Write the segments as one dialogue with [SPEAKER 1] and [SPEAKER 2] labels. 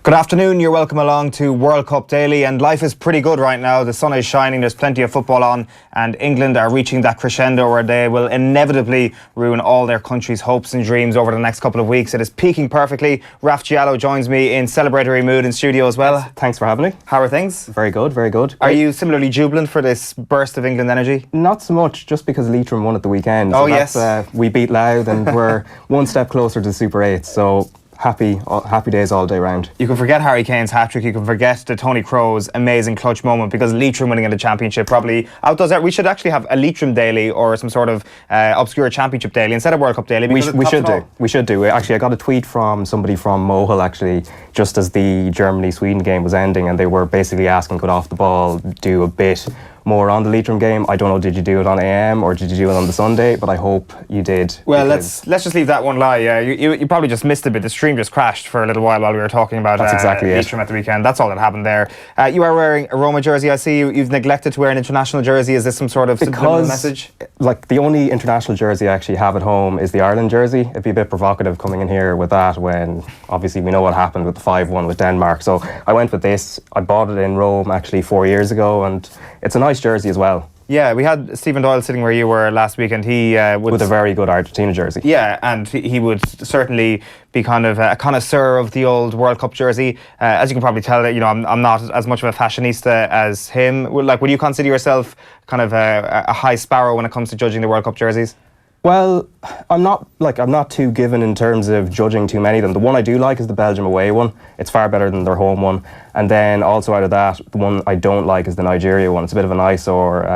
[SPEAKER 1] Good afternoon, you're welcome along to World Cup Daily, and life is pretty good right now. The sun is shining, there's plenty of football on, and England are reaching that crescendo where they will inevitably ruin all their country's hopes and dreams over the next couple of weeks. It is peaking perfectly. Raf Diallo joins me in celebratory mood in studio as well.
[SPEAKER 2] Thanks for having me.
[SPEAKER 1] How are things?
[SPEAKER 2] Very good, very good.
[SPEAKER 1] Are you similarly jubilant for this burst of England energy?
[SPEAKER 2] Not so much, just because Leitrim won at the weekend.
[SPEAKER 1] Oh,
[SPEAKER 2] so
[SPEAKER 1] yes.
[SPEAKER 2] We beat Louth and we're one step closer to Super 8, so happy days all day round.
[SPEAKER 1] You can forget Harry Kane's hat-trick, you can forget the Tony Kroos amazing clutch moment, because Leitrim winning in the championship probably outdoes that. We should actually have a Leitrim daily or some sort of obscure championship daily instead of World Cup daily.
[SPEAKER 2] We should do. Actually, I got a tweet from somebody from Mohill actually just as the Germany-Sweden game was ending, and they were basically asking could Off the Ball do a bit more on the Leitrim game. I don't know, did you do it on AM or did you do it on the Sunday? But I hope you did.
[SPEAKER 1] Well, let's just leave that one lie. Yeah, you probably just missed a bit. The stream just crashed for a little while we were talking about
[SPEAKER 2] That's exactly
[SPEAKER 1] Leitrim at the weekend. That's all that happened there. You are wearing a Roma jersey. I see you've neglected to wear an international jersey. Is this some sort of subliminal message?
[SPEAKER 2] Like, the only international jersey I actually have at home is the Ireland jersey. It'd be a bit provocative coming in here with that when obviously we know what happened with the 5-1 with Denmark. So I went with this. I bought it in Rome actually 4 years ago, and it's a nice jersey as well.
[SPEAKER 1] Yeah, we had Stephen Doyle sitting where you were last week, and he
[SPEAKER 2] with a very good Argentina jersey.
[SPEAKER 1] Yeah, and he would certainly be kind of a connoisseur of the old World Cup jersey. As you can probably tell, I'm not as much of a fashionista as him. Would you consider yourself kind of a high sparrow when it comes to judging the World Cup jerseys?
[SPEAKER 2] Well, I'm not too given in terms of judging too many of them. The one I do like is the Belgium away one. It's far better than their home one. And then also out of that, the one I don't like is the Nigeria one. It's a bit of an eyesore.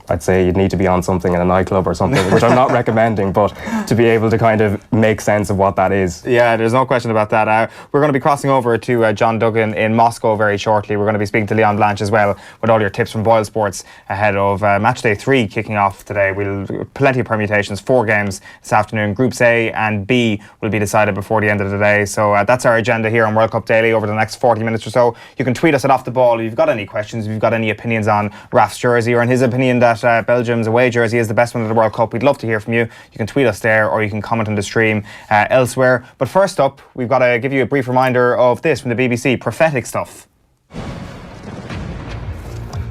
[SPEAKER 2] I'd say you'd need to be on something in a nightclub or something, which I'm not recommending, but to be able to kind of make sense of what that is.
[SPEAKER 1] Yeah, there's no question about that. We're going to be crossing over to John Duggan in Moscow very shortly. We're going to be speaking to Leon Blanche as well with all your tips from BoyleSports ahead of match day 3 kicking off today. We'll plenty of permutations, 4 games this afternoon. Groups A and B will be decided before the end of the day. So that's our agenda here on World Cup Daily over the next 40 minutes or so. You can tweet us at Off the Ball if you've got any questions, if you've got any opinions on Raf's jersey or in his opinion that Belgium's away jersey is the best one of the World Cup. We'd love to hear from you. You can tweet us there or you can comment on the stream elsewhere. But first up, we've got to give you a brief reminder of this from the BBC, prophetic stuff.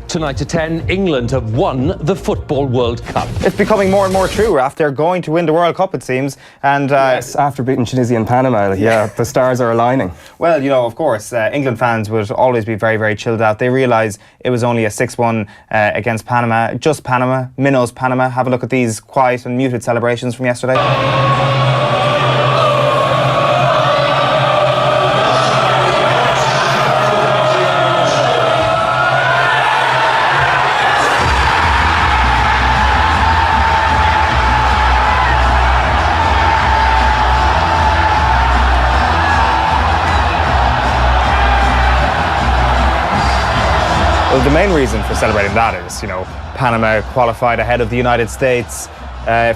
[SPEAKER 3] Tonight at 10, England have won the Football World Cup.
[SPEAKER 1] It's becoming more and more true, Raf. They're going to win the World Cup, it seems. And
[SPEAKER 2] yes, after beating Tunisia and Panama, yeah, the stars are aligning.
[SPEAKER 1] Well, of course, England fans would always be very, very chilled out. They realise it was only a 6-1 against Panama. Just Panama, minnows Panama. Have a look at these quiet and muted celebrations from yesterday. Well, the main reason for celebrating that is, Panama qualified ahead of the United States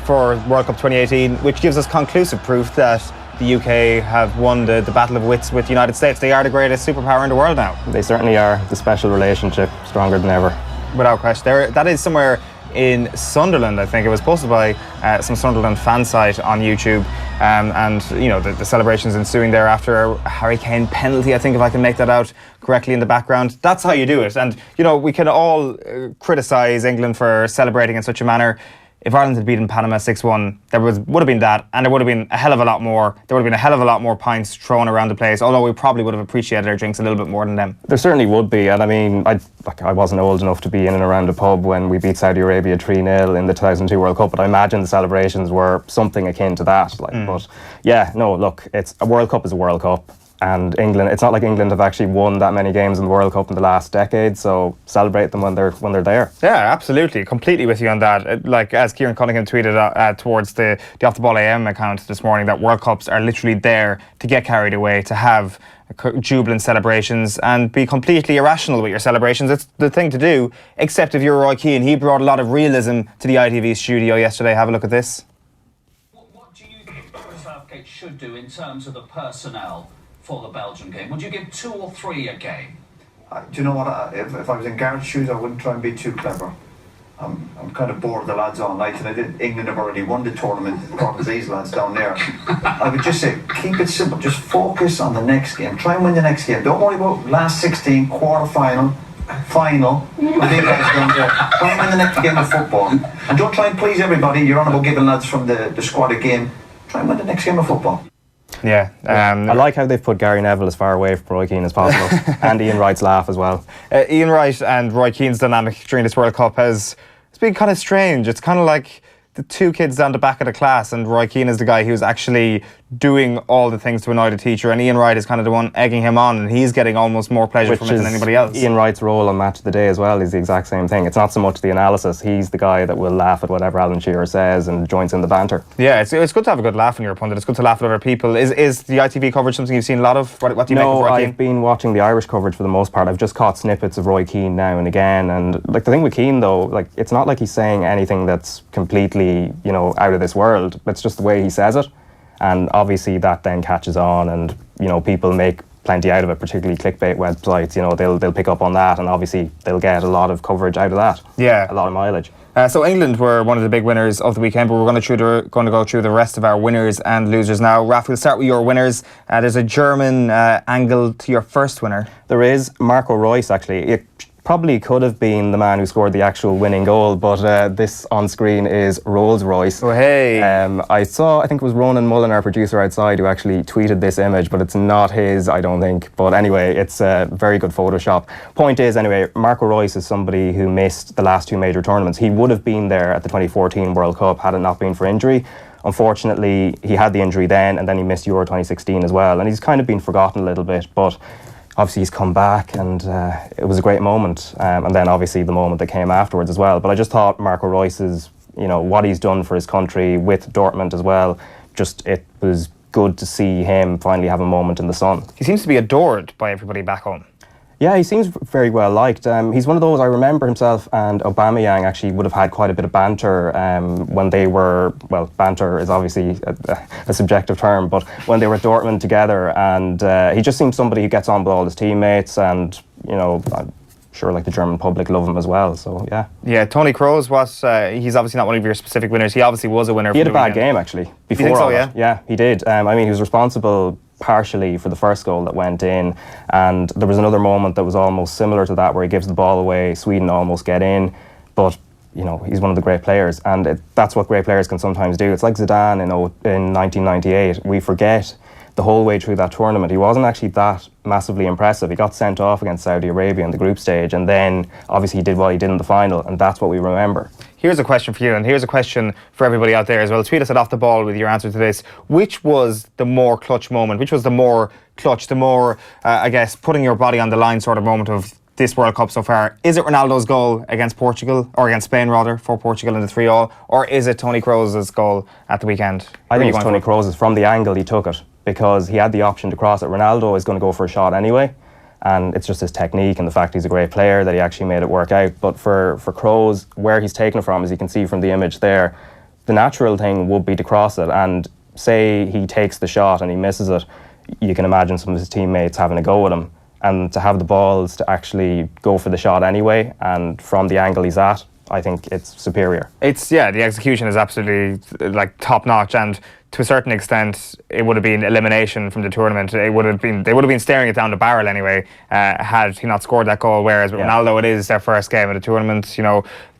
[SPEAKER 1] for World Cup 2018, which gives us conclusive proof that the UK have won the battle of wits with the United States. They are the greatest superpower in the world now.
[SPEAKER 2] They certainly are. The special relationship, stronger than ever.
[SPEAKER 1] Without question. That is somewhere in Sunderland, I think. It was posted by some Sunderland fan site on YouTube. And the celebrations ensuing there after a Harry Kane penalty, I think, if I can make that out correctly in the background. That's how you do it. And, we can all criticise England for celebrating in such a manner. If Ireland had beaten Panama 6-1, there would have been that, and there would have been a hell of a lot more. There would have been a hell of a lot more pints thrown around the place, although we probably would have appreciated our drinks a little bit more than them.
[SPEAKER 2] There certainly would be, and I mean, I wasn't old enough to be in and around a pub when we beat Saudi Arabia 3-0 in the 2002 World Cup, but I imagine the celebrations were something akin to that. But yeah, no, look, a World Cup is a World Cup. And England, it's not like England have actually won that many games in the World Cup in the last decade, so celebrate them when they're there.
[SPEAKER 1] Yeah, absolutely, completely with you on that. Like as Kieran Cunningham tweeted towards the Off the Ball AM account this morning, that World Cups are literally there to get carried away, to have jubilant celebrations and be completely irrational with your celebrations. It's the thing to do, except if you're Roy Keane. He brought a lot of realism to the ITV studio yesterday. Have a look at this.
[SPEAKER 4] What do you think Southgate should do in terms of the personnel for the Belgian game? Would you give 2 or 3 a game?
[SPEAKER 5] Do you know what? If I was in Garrett's shoes, I wouldn't try and be too clever. I'm kind of bored of the lads all night, and England have already won the tournament according to these lads down there. I would just say, keep it simple. Just focus on the next game. Try and win the next game. Don't worry about last 16, quarter-final, final. The big lads down there. Try and win the next game of football. And don't try and please everybody. You're on about giving lads from the squad a game. Try and win the next game of football.
[SPEAKER 1] Yeah.
[SPEAKER 2] I like how they've put Gary Neville as far away from Roy Keane as possible. And Ian Wright's laugh as well.
[SPEAKER 1] Ian Wright and Roy Keane's dynamic during this World Cup it's been kind of strange. It's kind of like the two kids down the back of the class, and Roy Keane is the guy who's actually doing all the things to annoy the teacher, and Ian Wright is kind of the one egging him on, and he's getting almost more pleasure from it than anybody else.
[SPEAKER 2] Ian Wright's role on Match of the Day as well is the exact same thing. It's not so much the analysis. He's the guy that will laugh at whatever Alan Shearer says and joins in the banter.
[SPEAKER 1] Yeah, it's good to have a good laugh when you're a pundit. It's good to laugh at other people. Is the ITV coverage something you've seen a lot of? What do you make of Roy Keane?
[SPEAKER 2] No, I've been watching the Irish coverage for the most part. I've just caught snippets of Roy Keane now and again, and like the thing with Keane though, like it's not like he's saying anything that's completely, out of this world. It's just the way he says it. And obviously that then catches on, and people make plenty out of it, particularly clickbait websites. They'll pick up on that, and obviously they'll get a lot of coverage out of that.
[SPEAKER 1] Yeah,
[SPEAKER 2] a lot of mileage.
[SPEAKER 1] So England were one of the big winners of the weekend, but we're going to go through the rest of our winners and losers now. Raf, we'll start with your winners. There's a German angle to your first winner.
[SPEAKER 2] There is Marco Reus, actually. It probably could have been the man who scored the actual winning goal, but this on screen is Rolls Royce.
[SPEAKER 1] Oh, hey.
[SPEAKER 2] I think it was Ronan Mullen, our producer outside, who actually tweeted this image, but it's not his, I don't think. But anyway, it's a very good Photoshop. Point is, anyway, Marco Reus is somebody who missed the last two major tournaments. He would have been there at the 2014 World Cup had it not been for injury. Unfortunately, he had the injury then, and then he missed Euro 2016 as well. And he's kind of been forgotten a little bit, but obviously he's come back, and it was a great moment, and then obviously the moment that came afterwards as well. But I just thought Marco Reus's, what he's done for his country with Dortmund as well, it was good to see him finally have a moment in the sun.
[SPEAKER 1] He seems to be adored by everybody back home.
[SPEAKER 2] Yeah, he seems very well liked. He's one of those, I remember himself and Aubameyang actually would have had quite a bit of banter when they were, well, banter is obviously a subjective term, but when they were at Dortmund together, and he just seems somebody who gets on with all his teammates, and, I'm sure like the German public love him as well, so yeah.
[SPEAKER 1] Yeah, Tony Kroos he's obviously not one of your specific winners. He obviously was a winner.
[SPEAKER 2] He had a bad game actually. Before
[SPEAKER 1] you think so,
[SPEAKER 2] all
[SPEAKER 1] yeah?
[SPEAKER 2] that. Yeah, he did. He was responsible partially for the first goal that went in, and there was another moment that was almost similar to that where he gives the ball away, Sweden almost get in, but he's one of the great players, and that's what great players can sometimes do. It's like Zidane in 1998. We forget the whole way through that tournament he wasn't actually that massively impressive. He got sent off against Saudi Arabia in the group stage, and then obviously he did what he did in the final, and that's what we remember.
[SPEAKER 1] Here's a question for you, and here's a question for everybody out there as well. Tweet us at Off the Ball with your answer to this. Which was the more clutch moment? Which was the more clutch, the more, putting your body on the line sort of moment of this World Cup so far? Is it Ronaldo's goal against Portugal, or against Spain rather, for Portugal in the 3-3, or is it Tony Kroos' goal at the weekend?
[SPEAKER 2] I think it's Tony Kroos. From the angle he took it, because he had the option to cross it. Ronaldo is going to go for a shot anyway, and it's just his technique and the fact he's a great player that he actually made it work out. But for Kroos, where he's taken it from, as you can see from the image there, the natural thing would be to cross it, and say he takes the shot and he misses it, you can imagine some of his teammates having a go at him, and to have the balls to actually go for the shot anyway, and from the angle he's at, I think it's superior. The
[SPEAKER 1] execution is absolutely top notch, and to a certain extent it would have been elimination from the tournament. They would have been staring it down the barrel anyway had he not scored that goal, whereas with Ronaldo it is their first game of the tournament.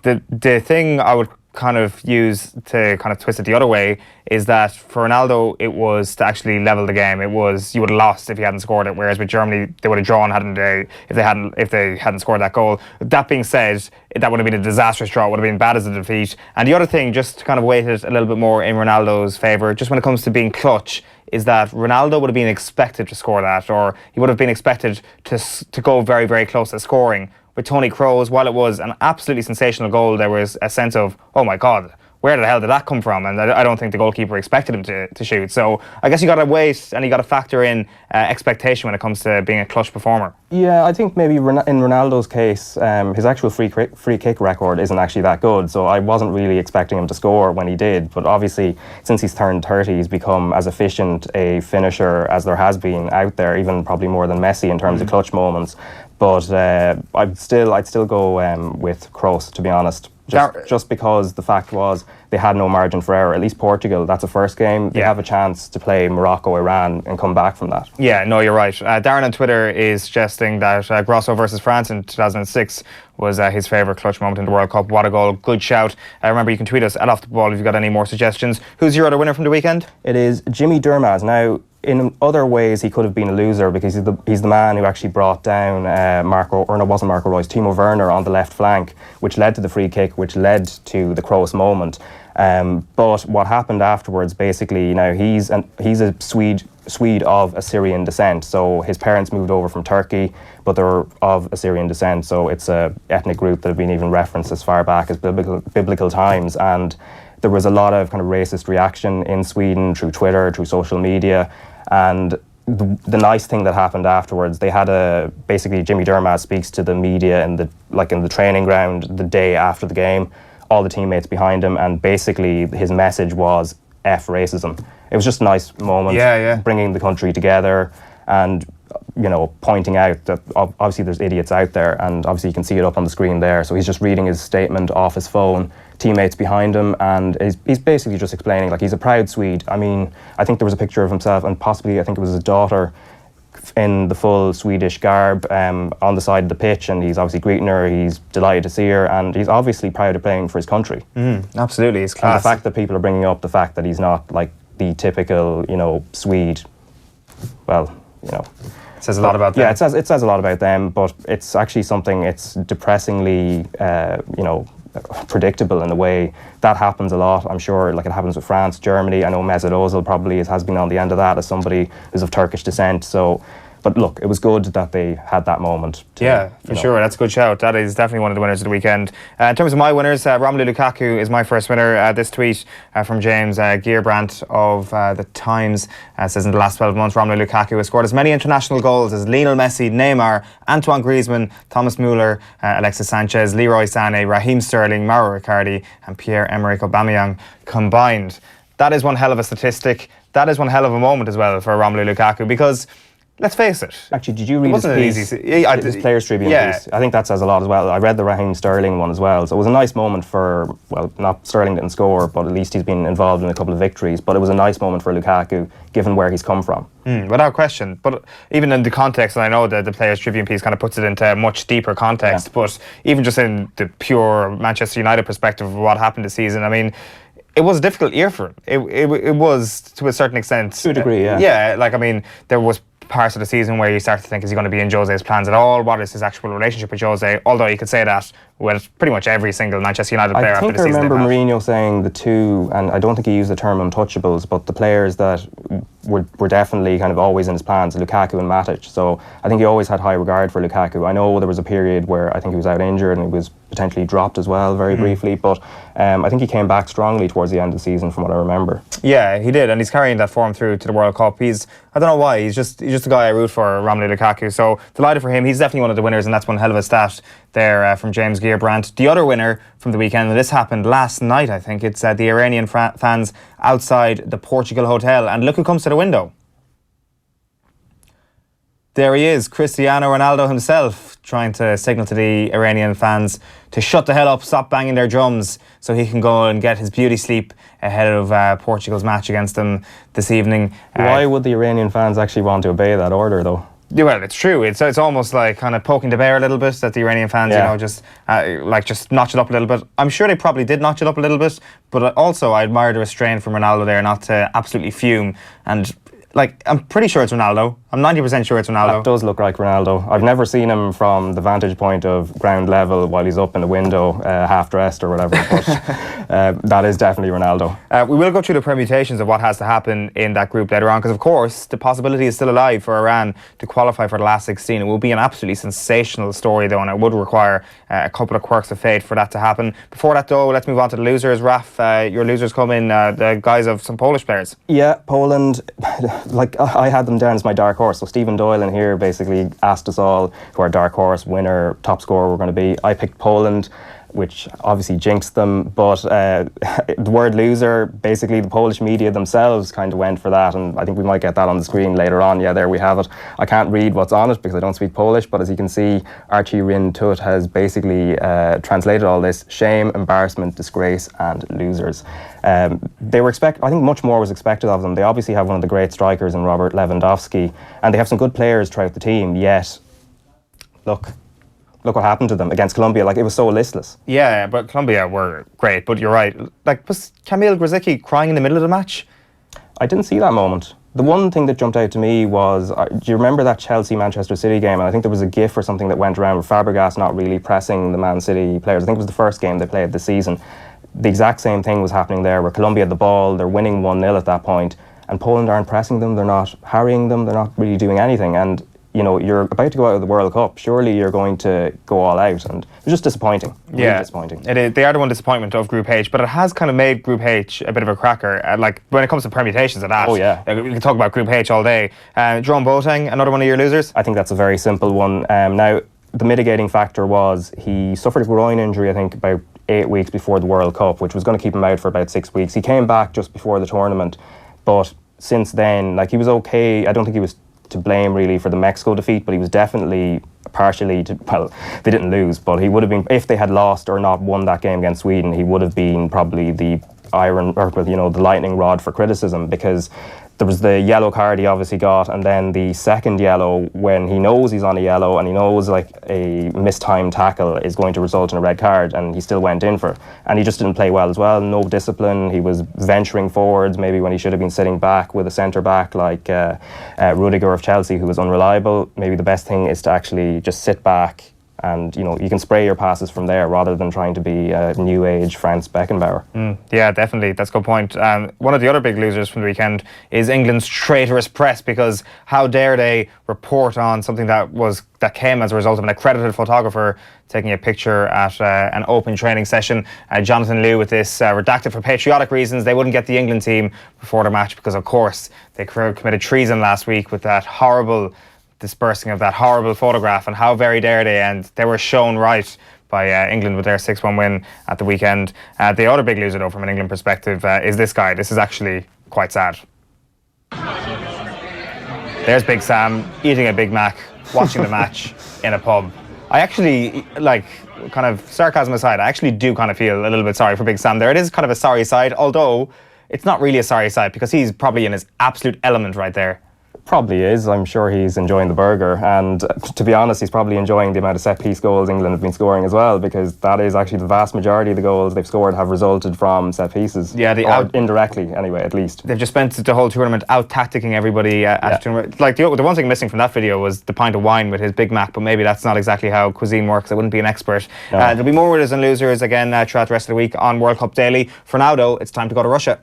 [SPEAKER 1] The thing I would kind of use to kind of twist it the other way is that for Ronaldo it was to actually level the game. It was, you would have lost if you hadn't scored it, whereas with Germany they would have drawn if they hadn't scored that goal. That being said, that would have been a disastrous draw. It would have been bad as a defeat. And the other thing, just to kind of weight it a little bit more in Ronaldo's favour, just when it comes to being clutch, is that Ronaldo would have been expected to score that, or he would have been expected to go very, very close to scoring. With Tony Kroos, while it was an absolutely sensational goal, there was a sense of, oh my God, where the hell did that come from? And I don't think the goalkeeper expected him to shoot. So I guess you got to wait, and you got to factor in expectation when it comes to being a clutch performer.
[SPEAKER 2] Yeah, I think maybe in Ronaldo's case, his actual free kick record isn't actually that good. So I wasn't really expecting him to score when he did. But obviously, since he's turned 30, he's become as efficient a finisher as there has been out there, even probably more than Messi in terms of clutch moments. But I'd still go with Kroos, to be honest. just because the fact was they had no margin for error. At least Portugal, that's a first game. They have a chance to play Morocco, Iran, and come back from that.
[SPEAKER 1] Yeah, no, you're right. Darren on Twitter is suggesting that Grosso versus France in 2006 was his favourite clutch moment in the World Cup. What a goal. Good shout. Remember, you can tweet us at Off The Ball if you've got any more suggestions. Who's your other winner from the weekend?
[SPEAKER 2] It is Jimmy Durmaz. Now, in other ways, he could have been a loser because he's the man who actually brought down Timo Werner on the left flank, which led to the free kick, which led to the Kroos moment. But what happened afterwards, basically, he's a Swede of Assyrian descent. So his parents moved over from Turkey, but they're of Assyrian descent. So it's a ethnic group that have been even referenced as far back as biblical times. And there was a lot of kind of racist reaction in Sweden through Twitter, through social media. And the nice thing that happened afterwards, they had basically Jimmy Durmaz speaks to the media in the training ground the day after the game, all the teammates behind him, and basically his message was F racism. It was just a nice moment, bringing the country together and pointing out that obviously there's idiots out there, and obviously you can see it up on the screen there. So he's just reading his statement off his phone, teammates behind him, and he's basically just explaining he's a proud Swede. I mean, I think there was a picture of himself and possibly I think it was his daughter in the full Swedish garb on the side of the pitch, and he's obviously greeting her, he's delighted to see her, and he's obviously proud of playing for his country.
[SPEAKER 1] Absolutely, it's class.
[SPEAKER 2] And the fact that people are bringing up the fact that he's not the typical, Swede, well,
[SPEAKER 1] It says a lot about them.
[SPEAKER 2] Yeah, it says a lot about them, but it's actually something, it's depressingly, predictable in a way. That happens a lot, I'm sure, it happens with France, Germany. I know Mesut Ozil probably has been on the end of that as somebody who's of Turkish descent. So, but look, it was good that they had that moment.
[SPEAKER 1] Sure. That's a good shout. That is definitely one of the winners of the weekend. In terms of my winners, Romelu Lukaku is my first winner. This tweet from James Gearbrandt of The Times says in the last 12 months, Romelu Lukaku has scored as many international goals as Lionel Messi, Neymar, Antoine Griezmann, Thomas Muller, Alexis Sanchez, Leroy Sané, Raheem Sterling, Mauro Icardi and Pierre-Emerick Aubameyang combined. That is one hell of a statistic. That is one hell of a moment as well for Romelu Lukaku, because let's face it.
[SPEAKER 2] Actually, did you read his piece? His Players Tribune piece? I think that says a lot as well. I read the Raheem Sterling one as well. So it was a nice moment for, well, not Sterling didn't score, but at least he's been involved in a couple of victories. But it was a nice moment for Lukaku, given where he's come from.
[SPEAKER 1] Without question. But even in the context, and I know that the Players Tribune piece kind of puts it into a much deeper context, but even just in the pure Manchester United perspective of what happened this season, I mean, it was a difficult year for him. It was, to a certain extent.
[SPEAKER 2] To a degree, yeah.
[SPEAKER 1] Yeah, there was parts of the season where you start to think, is he going to be in Jose's plans at all? What is his actual relationship with Jose? Although you could say that with pretty much every single Manchester United player after the season.
[SPEAKER 2] I remember Mourinho saying the two, and I don't think he used the term untouchables, but the players that were definitely kind of always in his plans, Lukaku and Matic. So I think he always had high regard for Lukaku. I know there was a period where I think he was out injured and he was potentially dropped as well very briefly, but I think he came back strongly towards the end of the season from what I remember. Yeah,
[SPEAKER 1] he did, and he's carrying that form through to the World Cup. I don't know why, he's just a guy I root for, Romelu Lukaku, so delighted for him. He's definitely one of the winners, and that's one hell of a stat there from James Gearbrandt. The other winner from the weekend, and this happened last night, I think, it's the Iranian fans outside the Portugal hotel, and look who comes to the window. There he is, Cristiano Ronaldo himself, trying to signal to the Iranian fans to shut the hell up, stop banging their drums, so he can go and get his beauty sleep ahead of Portugal's match against them this evening.
[SPEAKER 2] Why would the Iranian fans actually want to obey that order, though?
[SPEAKER 1] Yeah, well, it's true. It's almost like kind of poking the bear a little bit, that the Iranian fans, just notch it up a little bit. I'm sure they probably did notch it up a little bit, but also I admire the restraint from Ronaldo there, not to absolutely fume. And I'm pretty sure it's Ronaldo. I'm 90% sure it's Ronaldo.
[SPEAKER 2] That does look like Ronaldo. I've never seen him from the vantage point of ground level while he's up in the window, half dressed or whatever. But that is definitely Ronaldo.
[SPEAKER 1] We will go through the permutations of what has to happen in that group later on, because of course the possibility is still alive for Iran to qualify for the last 16. It will be an absolutely sensational story though, and it would require a couple of quirks of fate for that to happen. Before that though, let's move on to the losers. Raf, your losers come in the guise of some Polish players.
[SPEAKER 2] Yeah, Poland, I had them down as my dark horse. So Stephen Doyle in here basically asked us all who our dark horse, winner, top scorer were going to be. I picked Poland. which obviously jinxed them. But the word loser, basically the Polish media themselves kind of went for that, and I think we might get that on the screen later on. Yeah, there we have it. I can't read what's on it because I don't speak Polish, but as you can see, Archie Ryn Tut has basically translated all this: shame, embarrassment, disgrace, and losers. They were I think much more was expected of them. They obviously have one of the great strikers in Robert Lewandowski, and they have some good players throughout the team, yet look what happened to them against Colombia. Like, it was so listless.
[SPEAKER 1] Yeah, but Colombia were great, but you're right. Like, was Kamil Grzycki crying in the middle of the match?
[SPEAKER 2] I didn't see that moment. The one thing that jumped out to me was, do you remember that Chelsea-Manchester City game? And I think there was a gif or something that went around with Fabregas not really pressing the Man City players. I think it was the first game they played this season. The exact same thing was happening there, where Colombia had the ball, they're winning 1-0 at that point, and Poland aren't pressing them, they're not harrying them, they're not really doing anything. And you know, you're about to go out of the World Cup, surely you're going to go all out, and it was just disappointing. Really disappointing.
[SPEAKER 1] It is. They are the one disappointment of Group H, but it has kind of made Group H a bit of a cracker. Like, when it comes to permutations of that,
[SPEAKER 2] oh yeah,
[SPEAKER 1] we can talk about Group H all day. Jerome Boateng, another one of your losers?
[SPEAKER 2] I think that's a very simple one. Now, the mitigating factor was he suffered a groin injury, I think, about 8 weeks before the World Cup, which was going to keep him out for about 6 weeks. He came back just before the tournament, but since then, like, he was okay. I don't think he was to blame really for the Mexico defeat, but he was definitely partially well, they didn't lose, but he would have been, if they had lost or not won that game against Sweden, he would have been probably the the lightning rod for criticism, because there was the yellow card he obviously got, and then the second yellow when he knows he's on a yellow and he knows like a mistimed tackle is going to result in a red card, and he still went in for it. And he just didn't play well as well. No discipline. He was venturing forwards maybe when he should have been sitting back with a centre back like Rudiger of Chelsea, who was unreliable. Maybe the best thing is to actually just sit back, and you can spray your passes from there rather than trying to be a new age Franz Beckenbauer.
[SPEAKER 1] Yeah, definitely. That's a good point. One of the other big losers from the weekend is England's traitorous press, because how dare they report on something that came as a result of an accredited photographer taking a picture at an open training session. Jonathan Liu with this redacted for patriotic reasons. They wouldn't get the England team before the match because, of course, they committed treason last week with that horrible dispersing of that horrible photograph, and how very dare they, and they were shown right by England with their 6-1 win at the weekend. The other big loser, though, from an England perspective, is this guy. This is actually quite sad. There's Big Sam eating a Big Mac, watching the match in a pub. I actually, like, kind of sarcasm aside, I actually do kind of feel a little bit sorry for Big Sam there. It is kind of a sorry side, although it's not really a sorry side, because he's probably in his absolute element right there.
[SPEAKER 2] Probably is. I'm sure he's enjoying the burger, and to be honest, he's probably enjoying the amount of set piece goals England have been scoring as well, because that is actually the vast majority of the goals they've scored have resulted from set pieces. Yeah, indirectly anyway, at least.
[SPEAKER 1] They've just spent the whole tournament out tacticking everybody at tournament. Like the one thing missing from that video was the pint of wine with his Big Mac, but maybe that's not exactly how cuisine works. I wouldn't be an expert. No. There'll be more winners and losers again throughout the rest of the week on World Cup Daily. For now, though, it's time to go to Russia.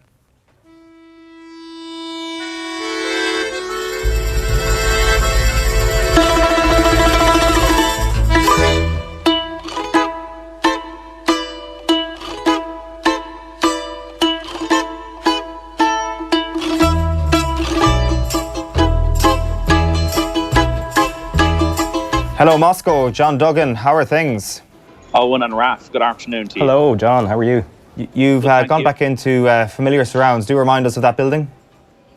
[SPEAKER 1] Hello, Moscow. John Duggan, how are things?
[SPEAKER 6] Owen and Raf, good afternoon to you.
[SPEAKER 2] Hello, John, how are you?
[SPEAKER 1] You've gone back into familiar surrounds. Do remind us of that building?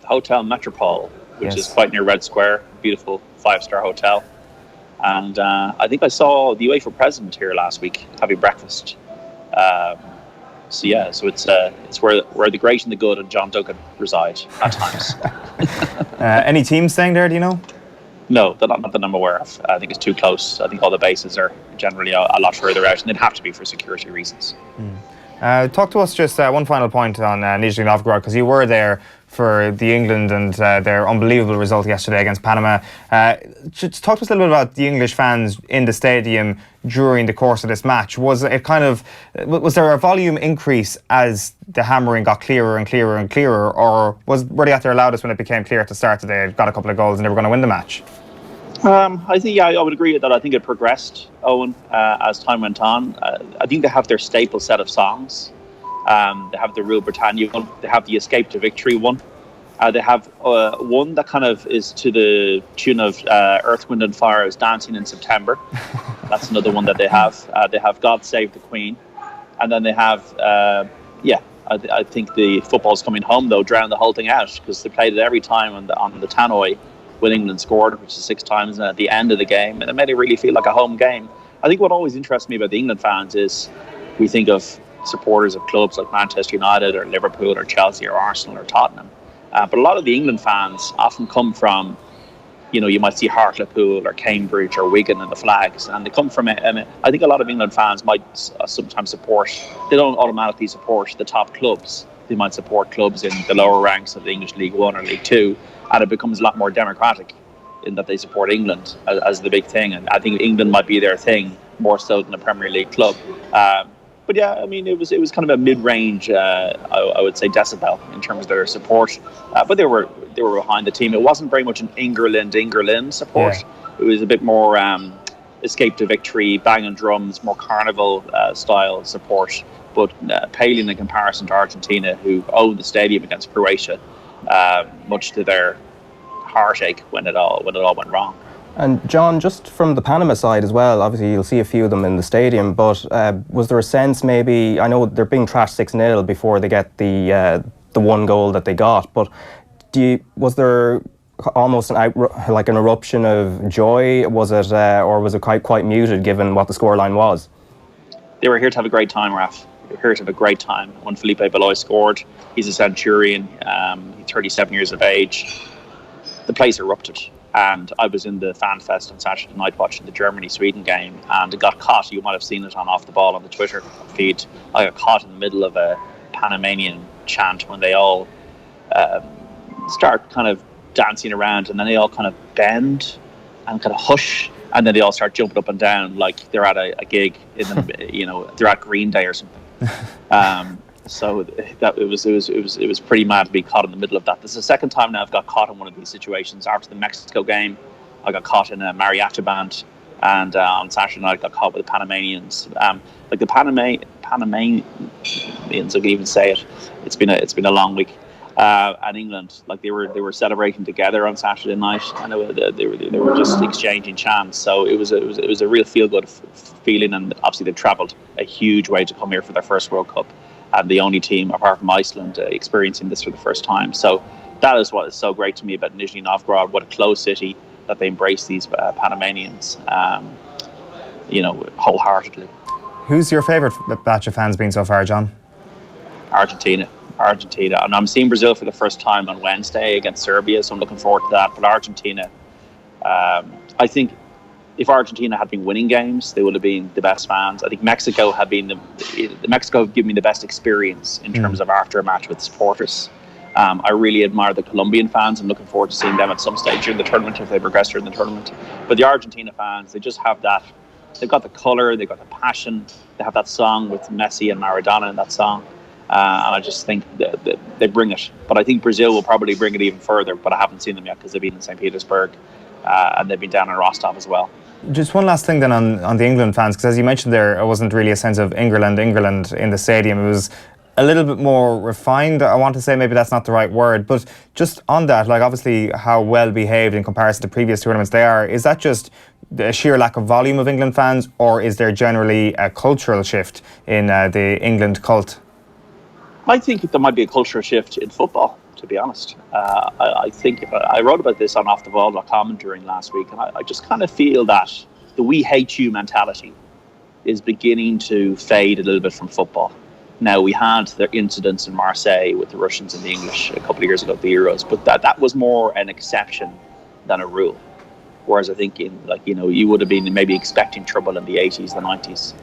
[SPEAKER 6] The Hotel Metropole, which is quite near Red Square. Beautiful 5-star hotel. And I think I saw the UEFA president here last week having breakfast. So it's where the great and the good and John Duggan reside at times.
[SPEAKER 1] Any teams staying there, do you know?
[SPEAKER 6] No, not that I'm aware of. I think it's too close. I think all the bases are generally a lot further out, and they'd have to be for security reasons.
[SPEAKER 1] Talk to us just one final point on Nizhny Novgorod, because you were there for the England and their unbelievable result yesterday against Panama. Just talk to us a little bit about the English fans in the stadium during the course of this match. Was there a volume increase as the hammering got clearer and clearer and clearer, or were they at their loudest when it became clear at the start that they had got a couple of goals and they were going to win the match?
[SPEAKER 6] I think, I would agree with that. I think it progressed, Owen, as time went on. I think they have their staple set of songs. They have the Rule Britannia one. They have the Escape to Victory one. They have one that kind of is to the tune of Earth, Wind and Fire's Dancing in September. That's another one that they have. They have God Save the Queen. And then they have, I think the football's coming home, though, drown the whole thing out, because they played it every time on the tannoy when England scored, which is 6 times at the end of the game. And it made it really feel like a home game. I think what always interests me about the England fans is we think of supporters of clubs like Manchester United or Liverpool or Chelsea or Arsenal or Tottenham. But a lot of the England fans often come from, you might see Hartlepool or Cambridge or Wigan in the flags, and they come from it. I think a lot of England fans might sometimes they don't automatically support the top clubs. They might support clubs in the lower ranks of the English League One or League Two, and it becomes a lot more democratic in that they support England as the big thing. And I think England might be their thing more so than a Premier League club. But yeah, I mean, it was kind of a mid-range, I would say, decibel in terms of their support. But they were behind the team. It wasn't very much an England support. Yeah. It was a bit more escape to victory, banging drums, more carnival style support. But paling in comparison to Argentina, who owned the stadium against Croatia, much to their heartache when it all went wrong.
[SPEAKER 2] And John, just from the Panama side as well, obviously you'll see a few of them in the stadium, but was there a sense maybe, I know they're being trashed 6-0 before they get the one goal that they got, but was there almost an eruption of joy? Was it, or was it quite muted given what the scoreline was?
[SPEAKER 6] They were here to have a great time, Raf. They were here to have a great time. When Felipe Beloy scored, he's a Centurion, he's 37 years of age. The place erupted. And I was in the fan fest on Saturday night watching the Germany-Sweden game, and it got caught. You might have seen it on Off the Ball on the Twitter feed. I got caught in the middle of a Panamanian chant when they all start kind of dancing around, and then they all kind of bend and kind of hush, and then they all start jumping up and down like they're at a gig in the, they're at Green Day or something. So that it was pretty mad to be caught in the middle of that. This is the second time now I've got caught in one of these situations. After the Mexico game, I got caught in a mariachi band, and on Saturday night I got caught with the Panamanians. Like the Panamanians, I can even say it. It's been a long week. And England, like they were celebrating together on Saturday night, and they were just exchanging chants. So it was a real feel good feeling, and obviously they travelled a huge way to come here for their first World Cup. And the only team, apart from Iceland, experiencing this for the first time. So that is what is so great to me about Nizhny Novgorod. What a closed city that they embrace these Panamanians, wholeheartedly.
[SPEAKER 1] Who's your favourite batch of fans been so far, John?
[SPEAKER 6] Argentina. And I'm seeing Brazil for the first time on Wednesday against Serbia, so I'm looking forward to that. But Argentina, I think if Argentina had been winning games, they would have been the best fans. I think Mexico have given me the best experience in terms of after a match with supporters. I really admire the Colombian fans. I'm looking forward to seeing them at some stage during the tournament if they progress during the tournament. But the Argentina fans, they just have that. They've got the colour, they've got the passion. They have that song with Messi and Maradona in that song. And I just think that they bring it. But I think Brazil will probably bring it even further, but I haven't seen them yet because they've been in St. Petersburg and they've been down in Rostov as well.
[SPEAKER 1] Just one last thing then on the England fans, because as you mentioned there, it wasn't really a sense of England in the stadium. It was a little bit more refined. I want to say maybe that's not the right word, but just on that, like obviously how well behaved in comparison to previous tournaments they are, is that just a sheer lack of volume of England fans, or is there generally a cultural shift in the England cult?
[SPEAKER 6] I think there might be a cultural shift in football, to be honest. I think I wrote about this on offtheball.com during last week, and I just kind of feel that the "we hate you" mentality is beginning to fade a little bit from football. Now, we had the incidents in Marseille with the Russians and the English a couple of years ago at the Euros, but that was more an exception than a rule. Whereas I think you would have been maybe expecting trouble in the 80s, the 90s.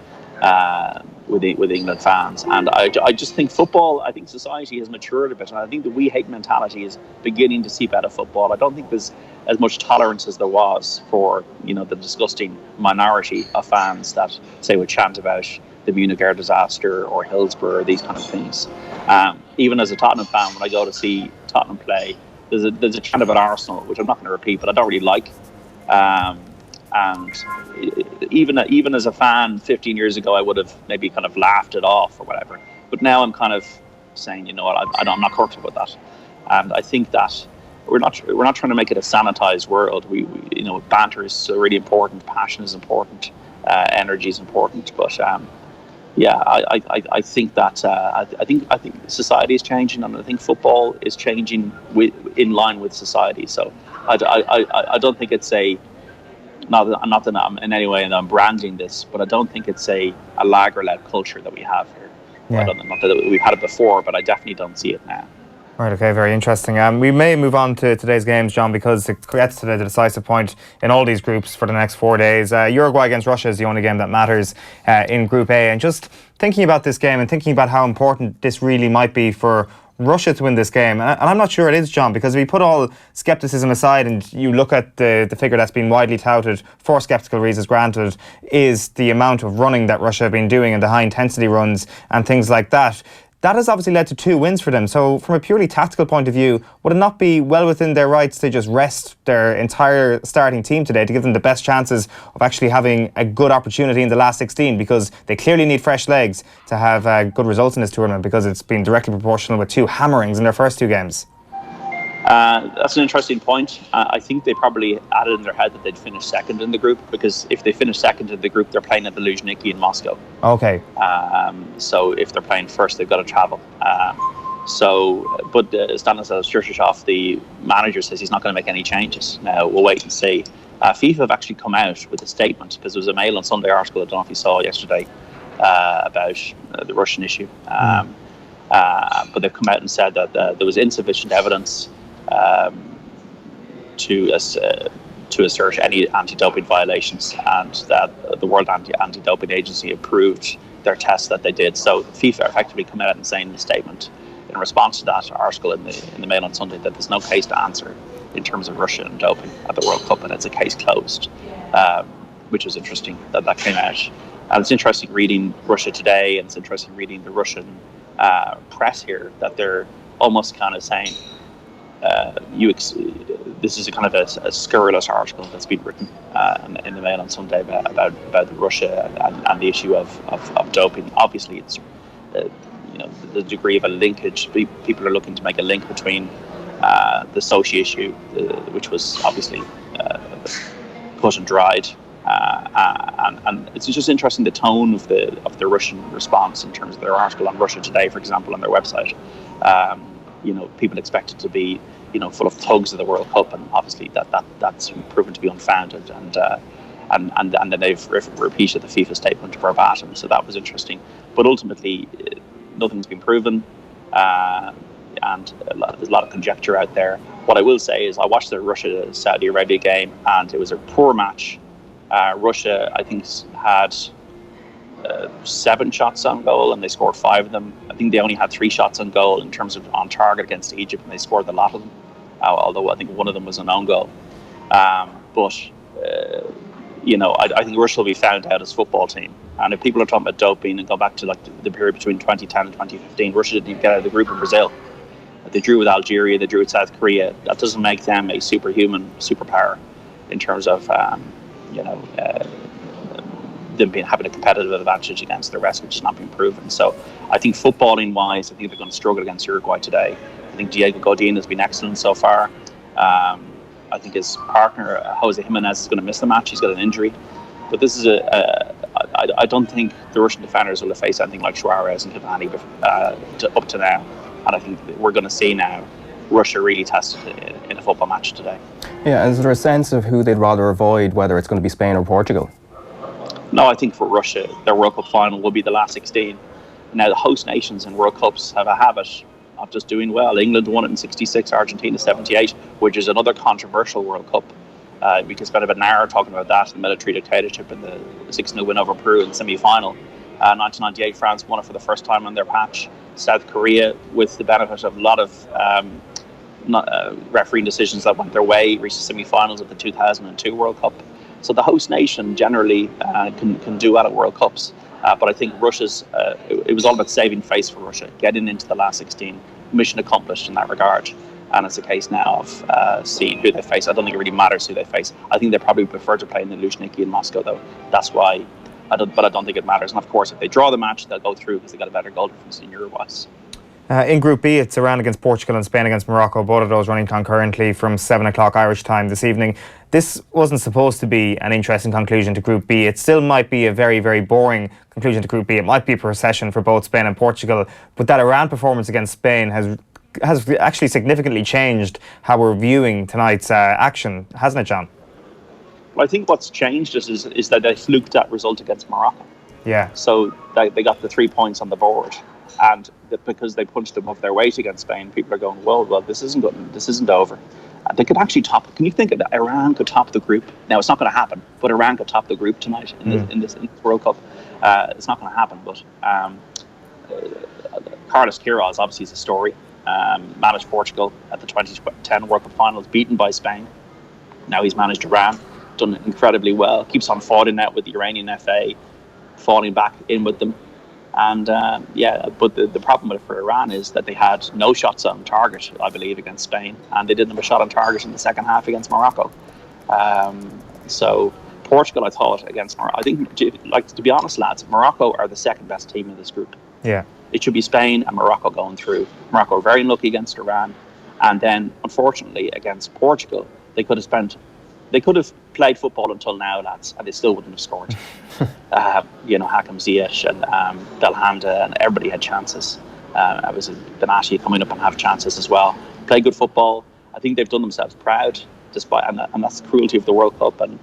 [SPEAKER 6] With England fans, and I just think football, I think society has matured a bit, and I think the "we hate" mentality is beginning to seep out of football. I don't think there's as much tolerance as there was for the disgusting minority of fans that say would chant about the Munich air disaster or Hillsborough or these kind of things. Even as a Tottenham fan, when I go to see Tottenham play, there's a chant about Arsenal, which I'm not going to repeat, but I don't really like. And even as a fan 15 years ago, I would have maybe kind of laughed it off or whatever. But now I'm kind of saying, I'm not comfortable with that. And I think that we're not trying to make it a sanitized world. We banter is really important, passion is important, energy is important. But yeah, I think that I think society is changing, and I think football is changing in line with society. So I don't think it's a not that I'm in any way and I'm branding this, but I don't think it's a lager-led culture that we have here.
[SPEAKER 1] Yeah.
[SPEAKER 6] Not that we've had it before, but I definitely don't see it now.
[SPEAKER 1] Right, okay, very interesting. We may move on to today's games, John, because it gets to the decisive point in all these groups for the next 4 days. Uruguay against Russia is the only game that matters in Group A. And just thinking about this game and thinking about how important this really might be for Russia to win this game, and I'm not sure it is, John, because if we put all scepticism aside and you look at the figure that's been widely touted for sceptical reasons, granted, is the amount of running that Russia have been doing and the high intensity runs and things like that. That has obviously led to 2 wins for them. So from a purely tactical point of view, would it not be well within their rights to just rest their entire starting team today to give them the best chances of actually having a good opportunity in the last 16? Because they clearly need fresh legs to have good results in this tournament, because it's been directly proportional with 2 hammerings in their first 2 games.
[SPEAKER 6] That's an interesting point. I think they probably added in their head that they'd finish second in the group, because if they finish second in the group, they're playing at the Luzhniki in Moscow.
[SPEAKER 1] Okay.
[SPEAKER 6] So if they're playing first, they've got to travel. But Stanislav Sturchishov, the manager, says he's not going to make any changes. Now, we'll wait and see. FIFA have actually come out with a statement, because there was a Mail on Sunday article, I don't know if you saw yesterday, about the Russian issue. But they've come out and said that there was insufficient evidence to assert any anti-doping violations, and that the World Anti-Doping Agency approved their tests that they did. So FIFA effectively come out and saying in a statement in response to that article in the Mail on Sunday that there's no case to answer in terms of Russia and doping at the World Cup, and it's a case closed, which was interesting that came out. And it's interesting reading Russia Today, and it's interesting reading the Russian press here, that they're almost kind of saying this is a kind of a scurrilous article that's been written in the Mail on Sunday about Russia and the issue of doping. Obviously, it's the degree of a linkage. People are looking to make a link between the Sochi issue, which was obviously cut and dried, and it's just interesting the tone of the Russian response in terms of their article on Russia Today, for example, on their website. People expect it to be, full of thugs of the World Cup, and obviously that's proven to be unfounded. And then they've repeated the FIFA statement verbatim. So that was interesting. But ultimately, nothing's been proven, and there's a lot of conjecture out there. What I will say is I watched the Russia-Saudi Arabia game, and it was a poor match. Russia, I think, had 7 shots on goal, and they scored 5 of them. I think they only had 3 shots on goal in terms of on target against Egypt, and they scored a lot of them, although I think one of them was an own goal. I think Russia will be found out as a football team. And if people are talking about doping and go back to the period between 2010 and 2015, Russia didn't even get out of the group in Brazil. They drew with Algeria, they drew with South Korea. That doesn't make them a superhuman superpower in terms of them having a competitive advantage against the rest, which has not been proven. So I think footballing wise, I think they're going to struggle against Uruguay today. I think Diego Godin has been excellent so far. I think his partner Jose Jimenez is going to miss the match. He's got an injury, but this is I don't think the Russian defenders will face anything like Suarez and Cavani up to now, and I think we're going to see now Russia really tested in a football match today.
[SPEAKER 2] Yeah, is there a sense of who they'd rather avoid, whether it's going to be Spain or Portugal?
[SPEAKER 6] No, I think for Russia, their World Cup final will be the last 16. Now, the host nations in World Cups have a habit of just doing well. England won it in 66, Argentina 78, which is another controversial World Cup. We can spend about an hour talking about that, the military dictatorship and the 6-0 win over Peru in the semi-final. 1998, France won it for the first time on their patch. South Korea, with the benefit of a lot of refereeing decisions that went their way, reached the semi-finals of the 2002 World Cup. So the host nation generally can do well at World Cups. But I think Russia's, it was all about saving face for Russia, getting into the last 16, mission accomplished in that regard. And it's a case now of seeing who they face. I don't think it really matters who they face. I think they probably prefer to play in the Luzhniki in Moscow, though. That's why, but I don't think it matters. And of course, if they draw the match, they'll go through because they got a better goal difference than Uruguay's.
[SPEAKER 1] In Group B, it's Iran against Portugal and Spain against Morocco, both of those running concurrently from 7 o'clock Irish time this evening. This wasn't supposed to be an interesting conclusion to Group B. It still might be a very, very boring conclusion to Group B. It might be a procession for both Spain and Portugal, but that Iran performance against Spain has actually significantly changed how we're viewing tonight's action, hasn't it, John?
[SPEAKER 6] Well, I think what's changed is that they fluked that result against Morocco.
[SPEAKER 1] Yeah.
[SPEAKER 6] So they got the 3 points on the board, and because they punched above their weight against Spain, people are going, well, this isn't good. This isn't over. They could actually top. Can you think that Iran could top the group? Now it's not going to happen, but Iran could top the group tonight in this World Cup. It's not going to happen, but Carlos Queiroz obviously is a story. Managed Portugal at the 2010 World Cup finals, beaten by Spain. Now he's managed Iran, done incredibly well. Keeps on fighting out with the Iranian FA, falling back in with them. And but the problem for Iran is that they had no shots on target, I believe, against Spain, and they didn't have a shot on target in the second half against Morocco. So Portugal, I thought, against Morocco, I think, to be honest, lads, Morocco are the second best team in this group.
[SPEAKER 1] Yeah.
[SPEAKER 6] It should be Spain and Morocco going through. Morocco are very unlucky against Iran, and then unfortunately against Portugal, they could have played football until now, lads, and they still wouldn't have scored. Hakim Ziyech and Belhanda, and everybody had chances. It was Benatia coming up and have chances as well. Play good football. I think they've done themselves proud, despite, and that's the cruelty of the World Cup. And